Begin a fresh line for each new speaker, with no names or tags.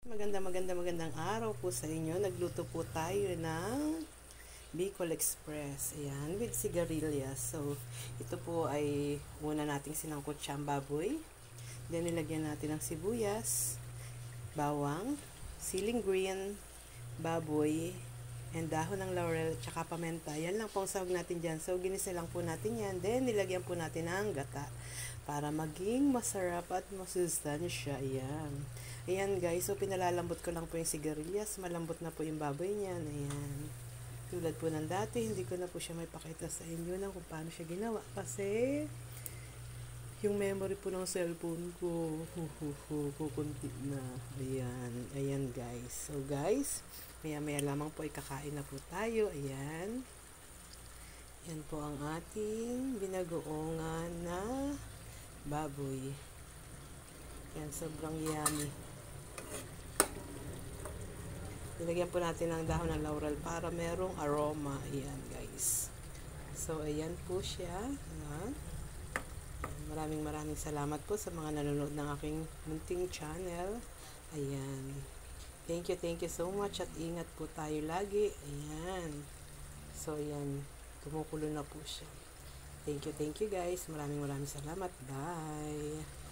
Magandang araw po sa inyo. Nagluto po tayo ng Bicol Express. Ayan, with sigarilyas. So, ito po ay una nating sinangkot siyang baboy. Then, nilagyan natin ng sibuyas, bawang, siling green, baboy, and dahon ng laurel, tsaka pamenta. Yan lang po ang sahog natin dyan. So, ginisa lang po natin yan. Then, nilagyan po natin ng gata para maging masarap at masustansya. Ayan. Ayan guys, so pinalalambot ko lang po yung sigarilyas. Malambot na po yung baboy niyan. Ayan. Tulad po ng dati, hindi ko na po siya may pakita sa inyo lang kung paano siya ginawa. Kasi, yung memory po ng cellphone ko, kukunti na. Ayan. Ayan guys. So guys, maya lamang po ikakain na po tayo. Ayan. Yan po ang ating binagoongan na baboy. Yan, sobrang yummy. Nilagyan po natin ng dahon ng laurel para merong aroma. Ayan guys. So, ayan po siya. Ayan. Maraming salamat po sa mga nanonood ng aking munting channel. Ayan. Thank you so much at ingat po tayo lagi. Ayan. So, ayan. Kumukulo na po siya. Thank you guys. Maraming salamat. Bye.